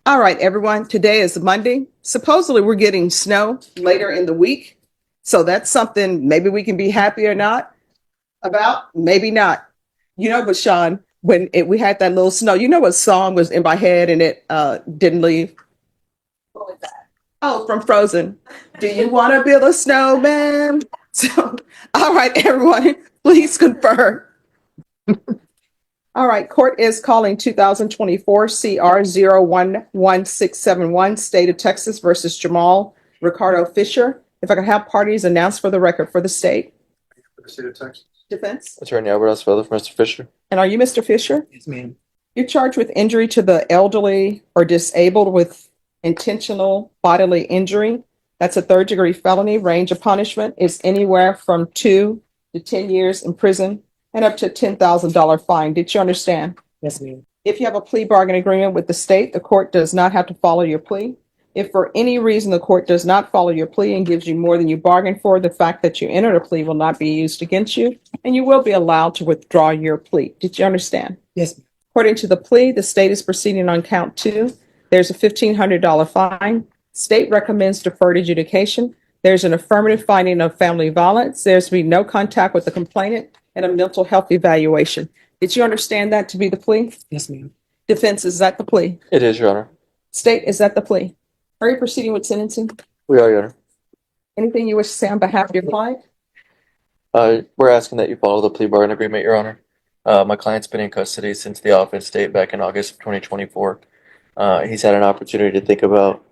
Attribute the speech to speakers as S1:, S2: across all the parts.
S1: All right, everyone. Today is Monday. Supposedly, we're getting snow later in the week. So that's something maybe we can be happy or not about. Maybe not. But Sean, we had that little snow, what song was in my head and it didn't leave? What was that? Oh, from Frozen. Do you want to build a snowman? So, all right, everyone, please confirm. All right, court is calling 2024 CR 011671, State of Texas versus Jamal Ricardo Fisher. If I could have parties announced for the record for the state.
S2: For the state of Texas.
S1: Defense.
S3: Attorney Albert Osfello for Mr. Fisher.
S1: And are you Mr. Fisher?
S2: Yes, ma'am.
S1: You're charged with injury to the elderly or disabled with intentional bodily injury. That's a third-degree felony. Range of punishment is anywhere from 2 to 10 years in prison and up to a $10,000 fine. Did you understand?
S2: Yes, ma'am.
S1: If you have a plea bargain agreement with the state, the court does not have to follow your plea. If for any reason the court does not follow your plea and gives you more than you bargained for, the fact that you entered a plea will not be used against you, and you will be allowed to withdraw your plea. Did you understand?
S2: Yes, ma'am.
S1: According to the plea, the state is proceeding on count 2. There's a $1,500 fine. State recommends deferred adjudication. There's an affirmative finding of family violence. There's to be no contact with the complainant and a mental health evaluation. Did you understand that to be the plea?
S2: Yes, ma'am.
S1: Defense, is that the plea?
S3: It is, Your Honor.
S1: State, is that the plea? Are you proceeding with sentencing?
S3: We are, Your Honor.
S1: Anything you wish to say on behalf of your client?
S3: We're asking that you follow the plea bargain agreement, Your Honor. My client's been in custody since the offense date back in August of 2024. He's had an opportunity to think about,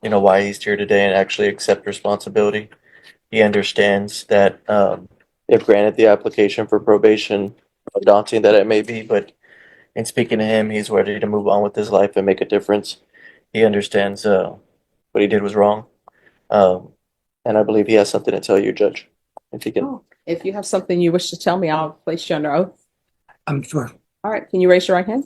S3: why he's here today and actually accept responsibility. He understands that if granted the application for probation, how daunting that it may be, but in speaking to him, he's ready to move on with his life and make a difference. He understands what he did was wrong. And I believe he has something to tell you, Judge. If he can.
S1: Oh, if you have something you wish to tell me, I'll place you under oath.
S2: I'm sure.
S1: All right, can you raise your right hand?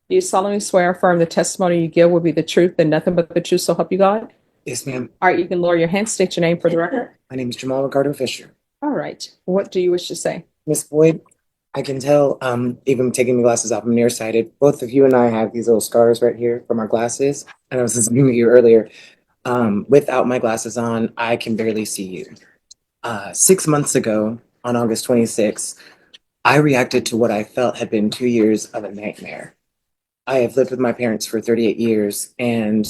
S1: Do you solemnly swear or affirm the testimony you give will be the truth and nothing but the truth, so help you God?
S2: Yes, ma'am.
S1: All right, you can lower your hand, state your name for the record.
S2: My name is Jamal Ricardo Fisher.
S1: All right, what do you wish to say?
S2: Miss Boyd, I can tell, even taking the glasses off, I'm nearsighted. Both of you and I have these little scars right here from our glasses. And I was listening to you earlier. Without my glasses on, I can barely see you. 6 months ago, on August 26th, I reacted to what I felt had been 2 years of a nightmare. I have lived with my parents for 38 years, and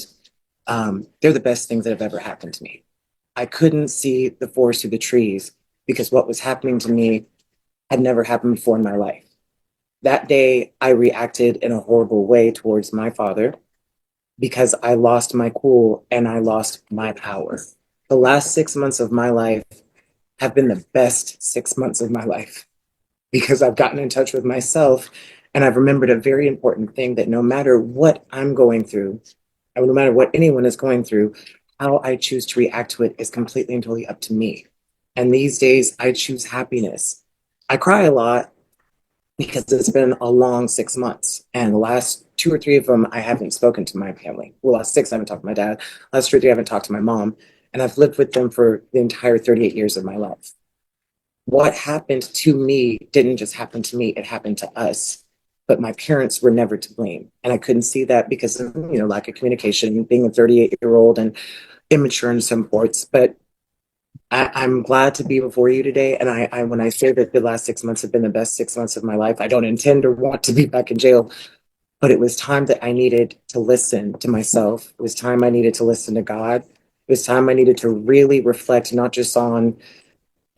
S2: they're the best things that have ever happened to me. I couldn't see the forest through the trees because what was happening to me had never happened before in my life. That day, I reacted in a horrible way towards my father because I lost my cool and I lost my power. The last 6 months of my life have been the best 6 months of my life because I've gotten in touch with myself and I've remembered a very important thing, that no matter what I'm going through, and no matter what anyone is going through, how I choose to react to it is completely and totally up to me. And these days, I choose happiness. I cry a lot because it's been a long 6 months. And the last 2 or 3 of them, I haven't spoken to my family. Well, last 6, I haven't talked to my dad. Last 2 or 3, I haven't talked to my mom. And I've lived with them for the entire 38 years of my life. What happened to me didn't just happen to me, it happened to us. But my parents were never to blame. And I couldn't see that because of, lack of communication, being a 38-year-old and immature in some ports. But I'm glad to be before you today. And I when I say that the last 6 months have been the best 6 months of my life, I don't intend or want to be back in jail. But it was time that I needed to listen to myself. It was time I needed to listen to God. It was time I needed to really reflect, not just on,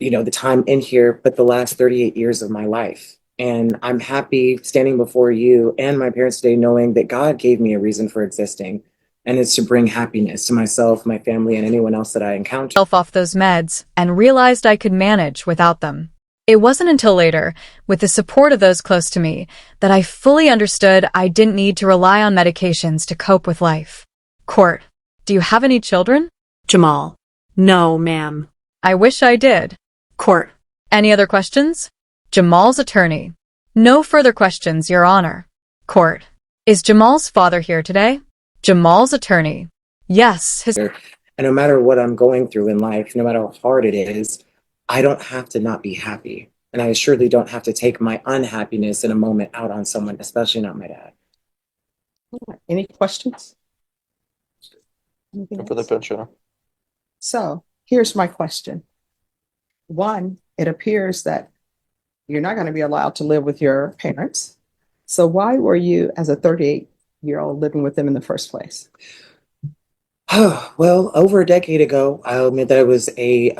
S2: the time in here, but the last 38 years of my life. And I'm happy standing before you and my parents today, knowing that God gave me a reason for existing. And it's to bring happiness to myself, my family, and anyone else that I encounter.
S4: Off those meds and realized I could manage without them. It wasn't until later, with the support of those close to me, that I fully understood I didn't need to rely on medications to cope with life. Court, do you have any children?
S5: Jamal: No, ma'am.
S4: I wish I did.
S5: Court:
S4: Any other questions? Jamal's attorney: No further questions, Your Honor. Court: Is Jamal's father here today? Jamal's attorney: Yes, his...
S2: And no matter what I'm going through in life, no matter how hard it is, I don't have to not be happy. And I surely don't have to take my unhappiness in a moment out on someone, especially not my dad.
S1: Any questions? Anything
S3: For the
S1: else?
S3: bench, Your Honor.
S1: So here's my question. One, it appears that you're not going to be allowed to live with your parents. So why were you, as a 38-year-old, living with them in the first place?
S2: Well, over a decade ago, I'll admit that I was a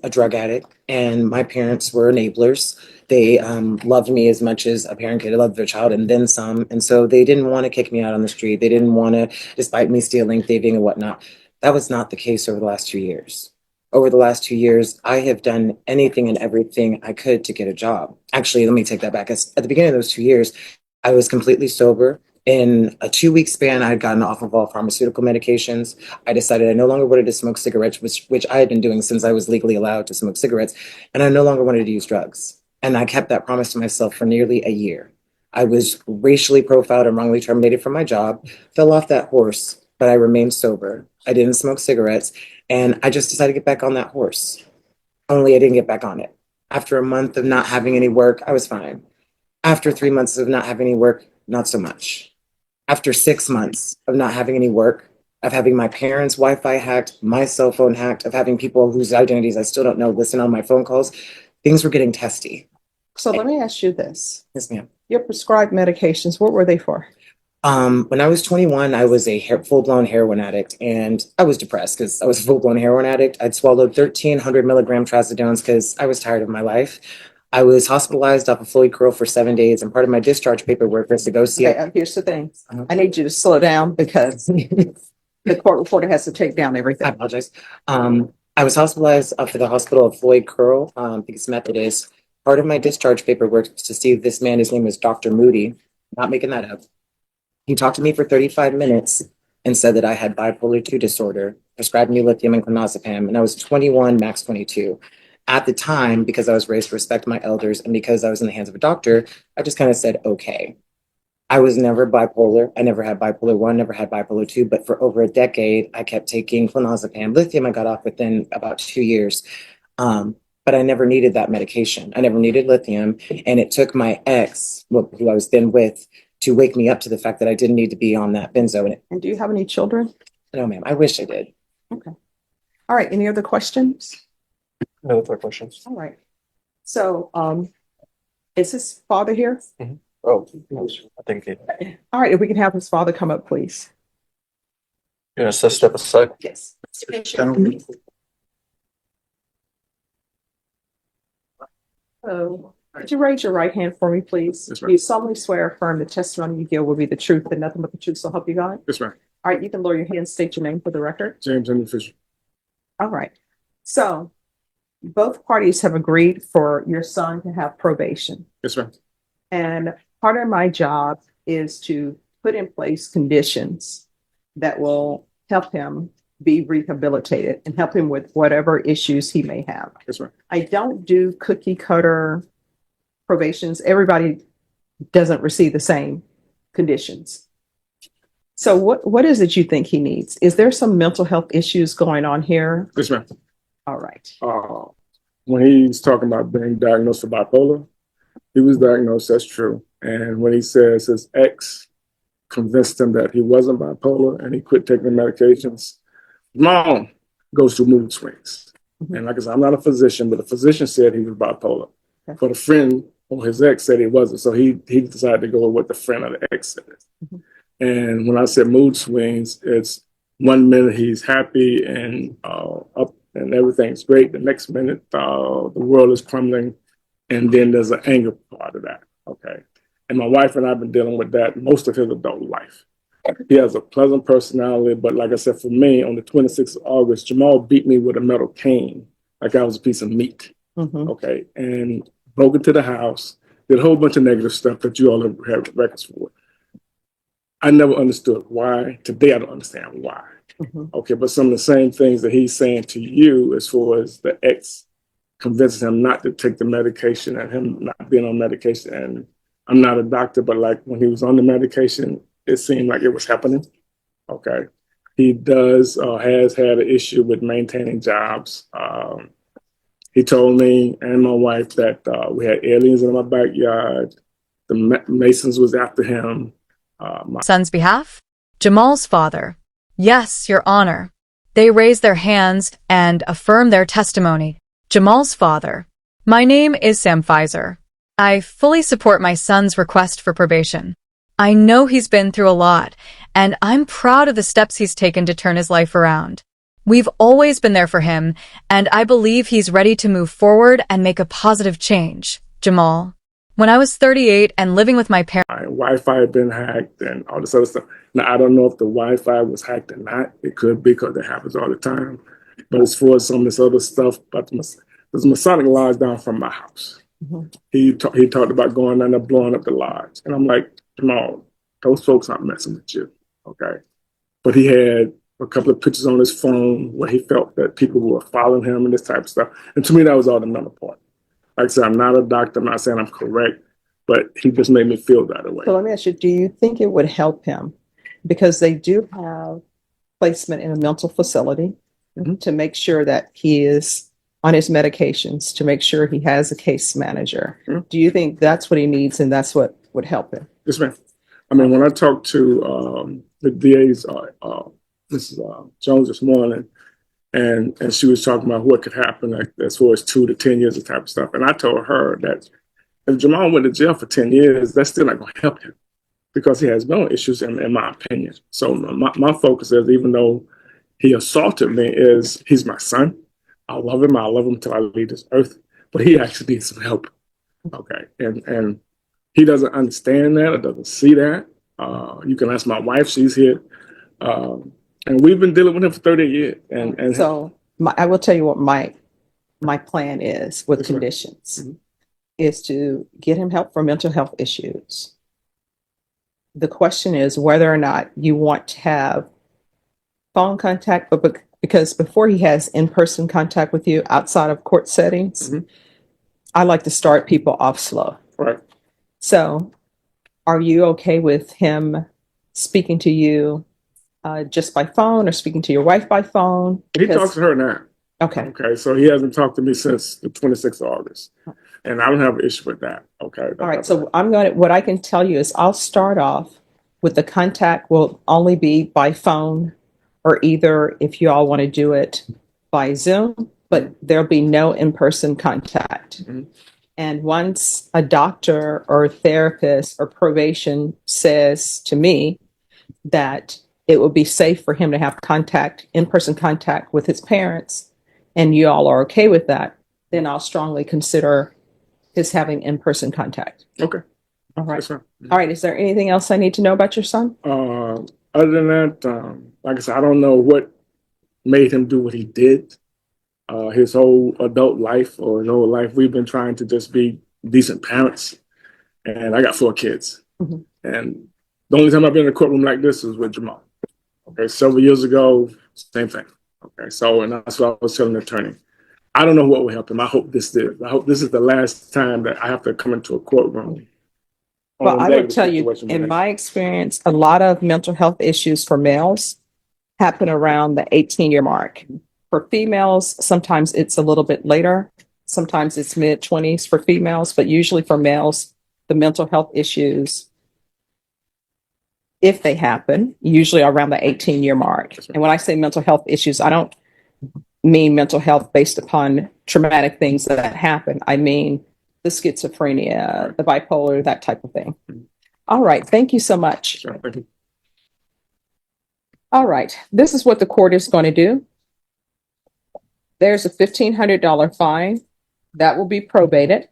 S2: drug addict, and my parents were enablers. They loved me as much as a parent could love their child, and then some. And so they didn't want to kick me out on the street. They didn't want to, despite me stealing, thieving, and whatnot. That was not the case over the last 2 years. Over the last 2 years, I have done anything and everything I could to get a job. Actually, let me take that back. At the beginning of those 2 years, I was completely sober. In a 2 week span, I had gotten off of all pharmaceutical medications. I decided I no longer wanted to smoke cigarettes, which I had been doing since I was legally allowed to smoke cigarettes, and I no longer wanted to use drugs. And I kept that promise to myself for nearly a year. I was racially profiled and wrongly terminated from my job, fell off that horse, but I remained sober. I didn't smoke cigarettes, and I just decided to get back on that horse. Only I didn't get back on it. After a month of not having any work, I was fine. After 3 months of not having any work, not so much. After 6 months of not having any work, of having my parents' Wi-Fi hacked, my cell phone hacked, of having people whose identities I still don't know listen on my phone calls, things were getting testy.
S1: So let me ask you this.
S2: Yes, ma'am.
S1: Your prescribed medications, what were they for?
S2: When I was 21, I was a full-blown heroin addict, and I was depressed because I was a full-blown heroin addict. I'd swallowed 1,300 milligram trazodones because I was tired of my life. I was hospitalized off of Floyd Curl for 7 days, and part of my discharge paperwork was to go see
S1: Okay, here's the thing.
S2: Uh-huh.
S1: I need you to slow down because the court reporter has to take down
S2: I
S1: everything.
S2: apologize. I was hospitalized up for the hospital of Floyd Curl, because Methodist. Part of my discharge paperwork was to see this man. His name was Dr. Moody. Not making that up. He talked to me for 35 minutes and said that I had bipolar 2 disorder, prescribed me lithium and clonazepam, and I was 21, max 22. At the time, because I was raised to respect my elders and because I was in the hands of a doctor, I just kind of said, okay. I was never bipolar. I never had bipolar 1, never had bipolar 2, but for over a decade, I kept taking clonazepam. Lithium I got off within about 2 years. But I never needed that medication. I never needed lithium. And it took my ex, who I was then with, to wake me up to the fact that I didn't need to be on that benzo.
S1: And do you have any children?
S2: No, ma'am, I wish I did.
S1: Okay. All right. Any other questions?
S3: No further questions.
S1: All right. So, is his father here?
S3: Oh, I think you
S1: All right. If we can have his father come up, please.
S3: gonna step aside.
S1: Yes. So, could you raise your right hand for me, please?
S6: Yes, ma'am.
S1: You solemnly swear or affirm the testimony you give will be the truth and nothing but the truth, so help you God?
S6: Yes, ma'am.
S1: All right, you can lower your hand and state your name for the record.
S6: James Henry Fisher.
S1: All right. So, both parties have agreed for your son to have probation.
S6: Yes, ma'am.
S1: And part of my job is to put in place conditions that will help him be rehabilitated and help him with whatever issues he may have.
S6: Yes, ma'am.
S1: I don't do cookie cutter probations. Everybody doesn't receive the same conditions. So what is it you think he needs? Is there some mental health issues going on here?
S6: Yes, ma'am.
S1: All right.
S6: When he's talking about being diagnosed with bipolar, he was diagnosed, that's true. And when he says his ex convinced him that he wasn't bipolar and he quit taking the medications, mom goes through mood swings.
S1: Mhm.
S6: And like I said, I'm not a physician, but the physician said he was bipolar.
S1: Okay.
S6: But a friend or his ex said he wasn't. So he decided to go with what the friend of the ex said.
S1: Mhm.
S6: And when I said mood swings, it's 1 minute he's happy and up and everything's great. The next minute, the world is crumbling. And then there's an anger part of that. Okay. And my wife and I have been dealing with that most of his adult life. He has a pleasant personality, but like I said, for me, on the 26th of August, Jamal beat me with a metal cane like I was a piece of meat.
S1: Mhm.
S6: Okay. And broke into the house, did a whole bunch of negative stuff that you all have records for. I never understood why. Today, I don't understand why.
S1: Mhm.
S6: Okay. But some of the same things that he's saying to you as far as the ex convinces him not to take the medication and him not being on medication. And I'm not a doctor, but like when he was on the medication, it seemed like it was happening. Okay. He has had an issue with maintaining jobs. He told me and my wife that we had aliens in my backyard. The Masons was after him.
S4: Son's behalf? Jamal's father. Yes, Your Honor. They raise their hands and affirm their testimony. Jamal's father. My name is Sam Pfizer. I fully support my son's request for probation. I know he's been through a lot, and I'm proud of the steps he's taken to turn his life around. We've always been there for him, and I believe he's ready to move forward and make a positive change. Jamal. When I was 38 and living with my parents,
S6: My Wi-Fi had been hacked and all this other stuff. Now, I don't know if the Wi-Fi was hacked or not. It could be because it happens all the time. But as far as some of this other stuff, but there's Masonic lodge down from my house.
S1: Mhm.
S6: He talked about going down there blowing up the lodge. And I'm like, Jamal, those folks aren't messing with you, okay? But he had a couple of pictures on his phone where he felt that people were following him and this type of stuff. And to me, that was all the mental part. Like I said, I'm not a doctor. I'm not saying I'm correct, but he just made me feel that way.
S1: So let me ask you, do you think it would help him? Because they do have placement in a mental facility to make sure that he is on his medications, to make sure he has a case manager. Do you think that's what he needs and that's what would help him?
S6: Yes, ma'am. I mean, when I talked to the DA's Mrs. Jones this morning, and she was talking about what could happen, like as far as 2 to 10 years of type of stuff, and I told her that if Jamal went to jail for 10 years, that's still not going to help him because he has mental issues, in my opinion. So my focus is, even though he assaulted me, is he's my son. I love him. I love him till I leave this earth. But he actually needs some help. Okay, and he doesn't understand that or doesn't see that. You can ask my wife; she's here, and we've been dealing with him for 30 years. And
S1: So I will tell you what my plan is with
S6: Yes, ma'am.
S1: conditions
S6: Mhm.
S1: is to get him help for mental health issues. The question is whether or not you want to have phone contact, but because before he has in-person contact with you outside of court settings,
S6: Mhm.
S1: I like to start people off slow.
S6: right,
S1: So are you okay with him speaking to you just by phone or speaking to your wife by phone?
S6: he talks to her now.
S1: Okay.
S6: Okay, so he hasn't talked to me since the 26th of August, and I don't have an issue with that. Okay.
S1: All right. So what I can tell you is I'll start off with the contact will only be by phone or either if you all want to do it by Zoom, but there'll be no in-person contact.
S6: Mhm.
S1: And once a doctor or therapist or probation says to me that it will be safe for him to have in-person contact with his parents, and you all are okay with that, then I'll strongly consider his having in-person contact.
S6: Okay.
S1: All right.
S6: Yes, ma'am.
S1: All right. Is there anything else I need to know about your son?
S6: Other than that, like I said, I don't know what made him do what he did. His whole adult life or his whole life, we've been trying to just be decent parents. And I got 4 kids.
S1: Mhm.
S6: And the only time I've been in a courtroom like this was with Jamal. Okay, several years ago, same thing. Okay, so, and that's what I was telling the attorney. I don't know what will help him. I hope this did. I hope this is the last time that I have to come into a courtroom.
S1: Well, I will tell you, in my experience, a lot of mental health issues for males happen around the 18-year mark. For females, sometimes it's a little bit later. Sometimes it's mid-20s for females, but usually for males, the mental health issues, if they happen, usually around the 18-year mark. And when I say mental health issues, I don't mean mental health based upon traumatic things that happen. I mean the schizophrenia, the bipolar, that type of thing. All right. Thank you so much.
S6: Sure, thank you.
S1: All right. This is what the court is going to do. There's a $1,500 fine that will be probated.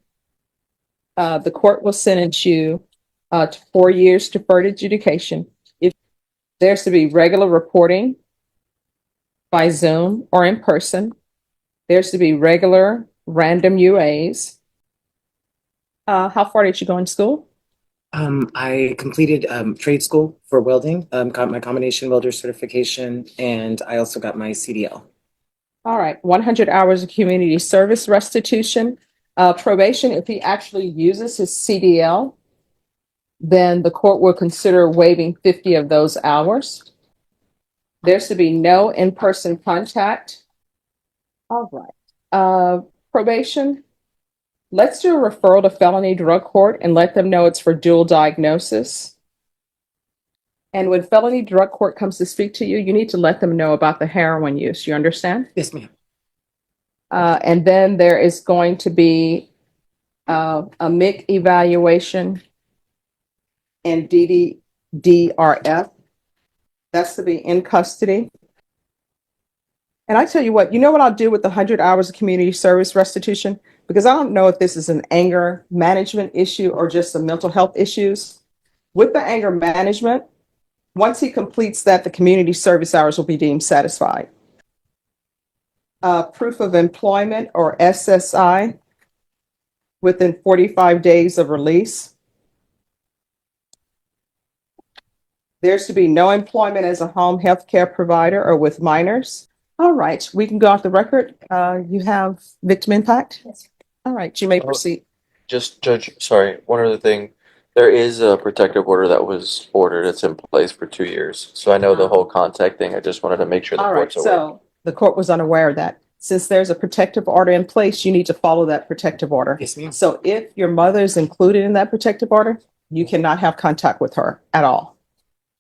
S1: The court will sentence you to 4 years deferred adjudication. If there's to be regular reporting by Zoom or in person, there's to be regular random UAs. How far did you go in school?
S2: I completed trade school for welding, got my combination welder certification, and I also got my CDL.
S1: All right, 100 hours of community service restitution. Probation, if he actually uses his CDL, then the court will consider waiving 50 of those hours. There's to be no in-person contact. All right. Probation, let's do a referral to felony drug court and let them know it's for dual diagnosis. And when felony drug court comes to speak to you, you need to let them know about the heroin use. You understand?
S2: Yes, ma'am.
S1: And then there is going to be a MIC evaluation and DDRF. That's to be in custody. And I tell you what I'll do with the 100 hours of community service restitution? Because I don't know if this is an anger management issue or just some mental health issues. With the anger management, once he completes that, the community service hours will be deemed satisfied. Proof of employment or SSI within 45 days of release. There's to be no employment as a home health care provider or with minors. All right, we can go off the record. You have victim impact? Yes. All right, you may proceed.
S3: Just Judge, sorry, one other thing. There is a protective order that was ordered. It's in place for 2 years. So I know the whole contact thing. I just wanted to make sure the
S1: All right,
S3: court's aware.
S1: so the court was unaware of that. Since there's a protective order in place, you need to follow that protective order.
S2: Yes, ma'am.
S1: So if your mother is included in that protective order, you cannot have contact with her at all.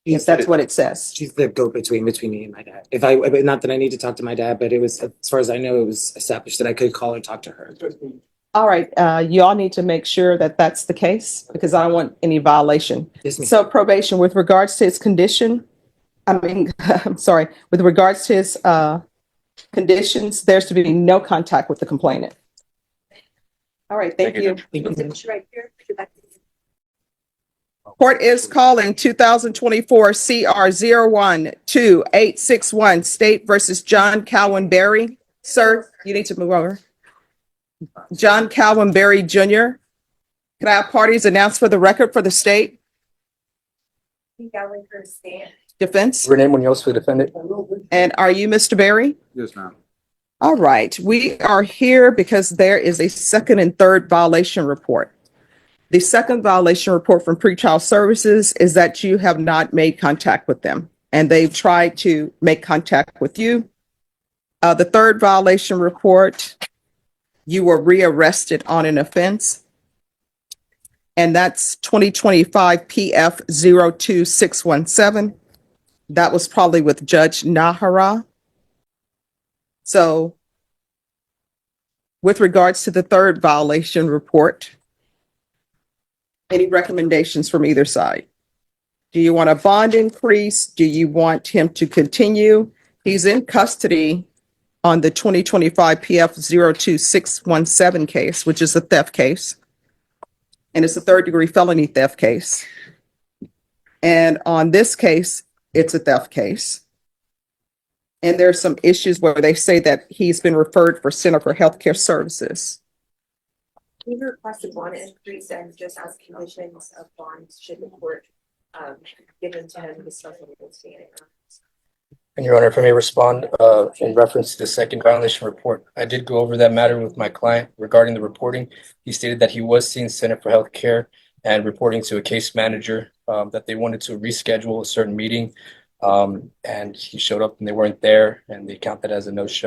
S1: If that's what it says.
S2: She's the go-between between me and my dad. Not that I need to talk to my dad, but it was, as far as I know, it was established that I could call and talk to her.
S1: All right, you all need to make sure that that's the case because I don't want any violation.
S2: Yes, ma'am.
S1: So probation, with regards to his condition, I'm sorry, with regards to his conditions, there's to be no contact with the complainant. All right, thank you.
S2: Thank you.
S1: Court is calling 2024 CR 012861 State versus John Calvin Berry. Sir, you need to move over. John Calvin Berry Jr. Can I have parties announced for the record for the state? Defense.
S7: Renee Munoz for defendant.
S1: And are you Mr. Berry?
S7: Yes, ma'am.
S1: All right, we are here because there is a second and third violation report. The second violation report from pretrial services is that you have not made contact with them and they've tried to make contact with you. The third violation report, you were rearrested on an offense. And that's 2025 PF 02617. That was probably with Judge Nahara. So with regards to the third violation report, any recommendations from either side? Do you want a bond increase? Do you want him to continue? He's in custody on the 2025 PF 02617 case, which is a theft case. And it's a third-degree felony theft case. And on this case, it's a theft case. And there's some issues where they say that he's been referred for Center for Healthcare Services.
S8: We requested bond increase and just as conditions of bonds should the court given to him the special negotiating.
S7: And Your Honor, if I may respond in reference to the second violation report, I did go over that matter with my client regarding the reporting. He stated that he was seeing Center for Healthcare and reporting to a case manager that they wanted to reschedule a certain meeting. And he showed up and they weren't there and they counted as a no-show.